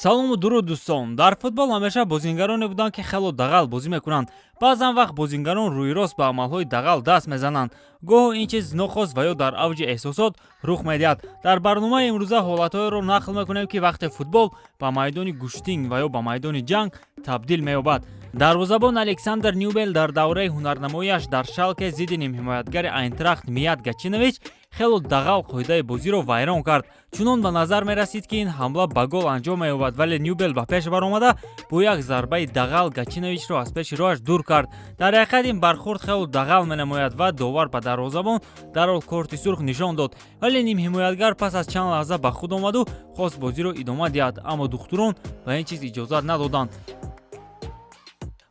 салому дуруд дӯстон. Дар футбол ҳамеша бозингароне буданд ки хело дағал бозӣ мекунанд. баъзан вақт бозингарон рӯйрост ба амалҳои дағал даст мезананд. гоҳо ин чиз нохост ва ё дар авҷи эҳсосот рух медиҳад. дар барномаи имрӯза ҳолатҳоеро нақл мекунем ки вақте футбол ба майдони гуштин ва ё ба майдони ҷанг табдил меёбад. дарвозабон Александр Нюбел дар давраи ҳунарнамоияш дар Шалке зидди нимҳимоятгари Айнтрахт Мият Гачинович хело дағал қоидаи бозиро вайрон кард. чунон ба назар мерасид ки ин ҳамла ба гол анҷом меёбад, вале Нюбел ба пеш баромада бо як зарбаи дағал Гачиновичро аз пеши роҳаш дур кард. дар ҳақиқат ин бархурд хело дағал менамояд ва довар ба дарвозабон дарҳол корти сурх нишон дод, вале нимҳимоятгар пас аз чанд лаҳза ба худ омаду хост бозиро идома диҳад, аммо духтурон ба ин чиз иҷозат надоданд.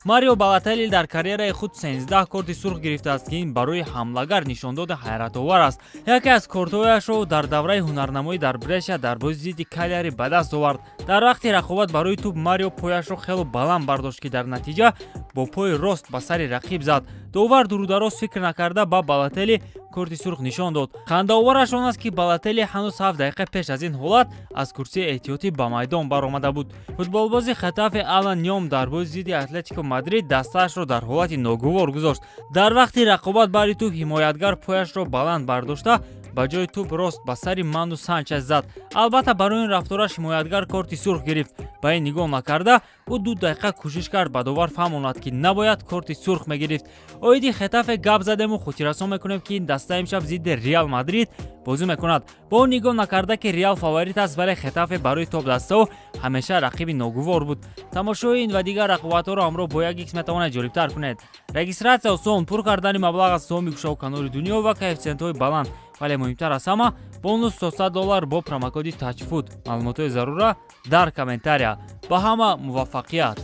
Марио Балотелли дар карьераи худ 13 корти сурх гирифтааст ки ин барои ҳамлагар нишондоди ҳайратовар аст. яке аз кортҳояшро дар давраи ҳунарнамоӣ дар Бреша дар бозии зидди Калери ба даст овард. дар вақти рақобат барои тӯб Марио пояшро хело баланд бардошт ки дар натиҷа бо пои рост ба сари рақиб зад. довар дурудароз фикр накарда ба Балотелли корти сурх нишон дод. хандаовараш он аст ки Балотелли ҳанӯз 7 дақиқа пеш аз ин ҳолат аз курсии эҳтиётӣ ба майдон баромада буд. футболбози Хетафе Алан Ньом дар бози зидди Атлетико Мадрид дастаашро дар ҳолати ногувор гузошт. дар вақти рақобат бари тӯб ҳимоятгар пояшро баланд бардошта ба ҷои тӯб рост ба сари Ману Санчес зад. албатта барои ин рафтораш ҳимоятгар корти сурх гирифт. ба ин нигоҳ накарда ӯ 2 дақиқа кӯшиш кард ба довар фаҳмонад ки набояд корти сурх мегирифт. оиди Хетафе гап задему хотиррасон мекунем ки ин даста имшаб зидди Реал Мадрид бозӣ мекунад. бо он нигоҳ накарда ки Реал фаворит аст, вале Хетафе барои топ-дастаҳо ҳамеша рақиби ногувор буд. тамошои ин ва дигар рақобатҳоро ҳамроҳ бо 1x метавонед ҷолибтар кунед. регистратсия осон, пур кардани маблағ аз соҳми гӯшаву канори дунё ва коэффициентҳои баланд, вале муҳимтар аз ҳама бонус $100 бо промокоди TouchFood. маълумотҳои зарура дар комментария. ба ҳама муваффақият.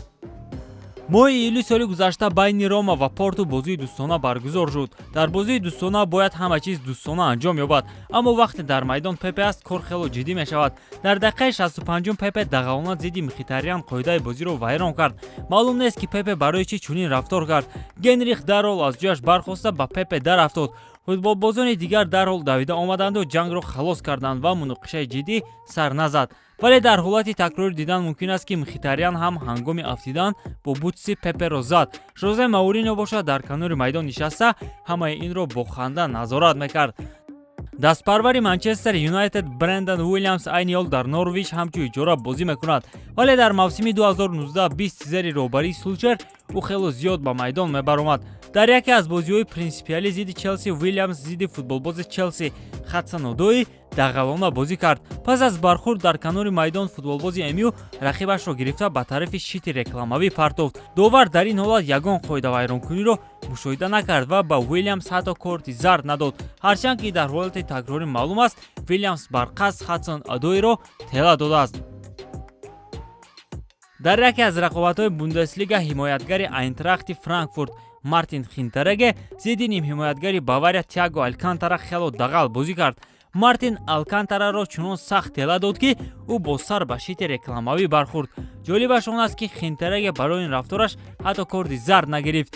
моҳи июли соли гузашта байни Рома ва Порту бозии дӯстона баргузор шуд. дар бозии дӯстона бояд ҳама чиз дӯстона анҷом ёбад, аммо вақте дар майдон Пепе аст кор хело ҷиддӣ мешавад. дар дақиқаи 65 Пепе дағалона зидди Мхитарян қоидаи бозиро вайрон кард. маълум нест ки Пепе барои чӣ чунин рафтор кард. Генрих дарҳол аз ҷояш бархоста ба Пепе дарафтод. футболбозони дигар дарҳол давида омаданду ҷангро халос карданд ва муноқишаи ҷиддӣ сар назад. вале дар ҳолати такрор дидан мумкин аст ки Мхитарян ҳам ҳангоми афтидан бо бутси Пеперо зад. Жозе Мауриньо бошад дар канори майдон нишаста ҳамаи инро бо ханда назорат мекард. дастпарвари Манчестер Юнайтед Брендан Уильямс айни ҳол дар Норвич ҳамчун иҷора бозӣ мекунад, вале дар мавсими 2019-20 зери роҳбарии Сулчер ӯ хело зиёд ба майдон мебаромад. дар яке аз бозиҳои принсипиалӣ зидди Челси Уильямс зидди футболбози Челси Хадсон Одои дағалона бозӣ кард. пас аз бархурд дар канори майдон футболбози МЮ рақибашро гирифта ба тарафи шити рекламавӣ партофт. довар дар ин ҳолат ягон қоида вайронкуниро мушоҳида накард ва ба Уильямс ҳатто корти зард надод, ҳарчанд ки дар ҳолати такрорӣ маълум аст Уильямс бар қасд Хадсон Одоиро тела додааст. дар яке аз рақобатҳои Бундеслига ҳимоятгари Айнтрахти Франкфурт Мартин Хинтереге зидди нимҳимоятгари Бавария Тиаго Алкантара хело дағал бозӣ кард. Мартин Алкантараро чунон сахт тела дод ки ӯ бо сар ба шити рекламавӣ бархурд. ҷолибаш он аст ки Хинтереге барои ин рафтораш ҳатто корти зард нагирифт.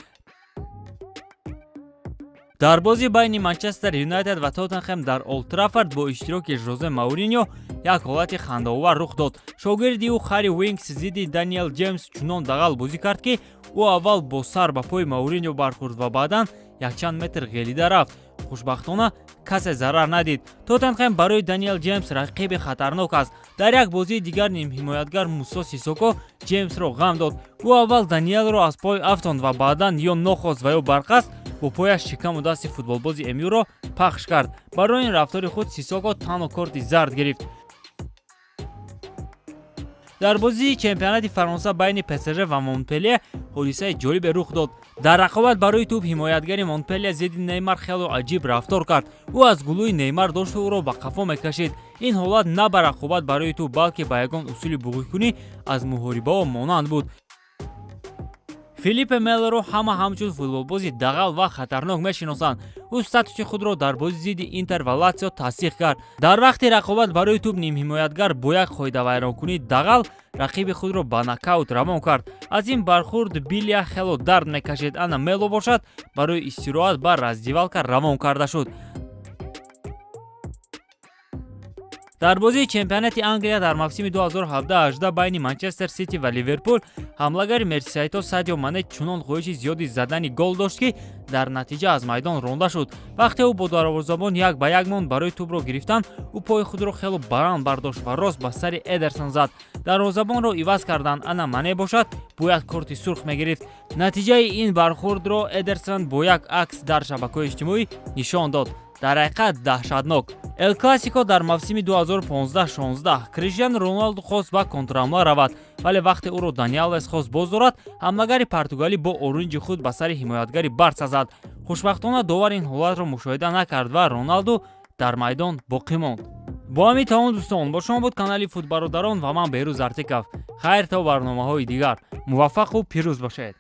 дар бозии байни Манчестер Юнайтед ва Тоттенхэм дар Олд Траффорд бо иштироки Жозе Мауриньо як ҳолати хандаовар рух дод. шогирди ӯ Харри Уинкс зидди Даниэл Ҷеймс чунон дағал бозӣ кард ки ӯ аввал бо сар ба пои Мауриньо бархурд ва баъдан якчанд метр ғелида рафт. хушбахтона касе зарар надид. Тоттенхэм барои Даниэл Ҷеймс рақиби хатарнок аст. дар як бозии дигар нимҳимоятгар Мусо Сисоко Ҷеймсро ғам дод. ӯ аввал Даниэлро аз пой афтонд ва баъдан ё нохост ва ё барқаст бо пояш шикаму дасти футболбози МЮро пахш кард. барои ин рафтори худ Сисоко танҳо корти зард гирифт. дар бозии чемпионати Фаронса байни ПСЖ ва Монпелье ҳодисаи ҷолибе рух дод. дар рақобат барои тӯб ҳимоятгари Монпелье зидди Неймар хело аҷиб рафтор кард. ӯ аз гулӯи Неймар дошту ӯро ба қафо мекашид. ин ҳолат на ба рақобат барои тӯб, балки ба ягон усули буғикунӣ аз муҳорибаҳо монанд буд. Филиппе Мелоро ҳама ҳамчун футболбози дағал ва хатарнок мешиносанд. ӯ статуси худро дар бози зидди Интер ва Латсио тасдиқ кард. дар вақти рақобат барои тӯб нимҳимоятгар бо як қоида вайронкунӣ дағал рақиби худро ба нокаут равон кард. аз ин бархурд Билия хело дард мекашид. ана Мело бошад барои истироҳат ба раздевалка равон карда шуд. дар бозии чемпионати Англия дар мавсими 2017-18 байни Манчестер Сити ва Ливерпул ҳамлагари Мерсисайдҳо Садио Мане чунон хоҳиши зиёди задани гол дошт, ки дар натиҷа аз майдон ронда шуд. Вақте ӯ бо дарвозабон 1-1 монд, барои тӯбро гирифтан ӯ пои худро хело баранд бардошт ва рост ба сари Эдерсон зад. Дарвозабонро иваз кардан ана Мане бошад, бояд корти сурх мегирифт. Натиҷаи ин бархӯрдро Эдерсон бо як акс дар шабакаҳои иҷтимоӣ нишон дод. Дар ҳақиқат даҳшатнок. Эл Классико дар мавсими 2015-16 Криштиану Роналду хост ба контрҳамла равад, вале вақте ӯро Дани Алвес хост боздорад, ҳамлагари португалӣ бо орунҷи худ ба сари ҳимоятгари Барса зад. Хушбахтона довар ин ҳолатро мушоҳида накард ва Роналду дар майдон боқӣ монд. бо ҳамин тамом дӯстон, бо шумо буд канали Футбародарон ва ман Беҳрӯз Артиков. Хайр то барномаҳои дигар. муваффақу пирӯз бошед.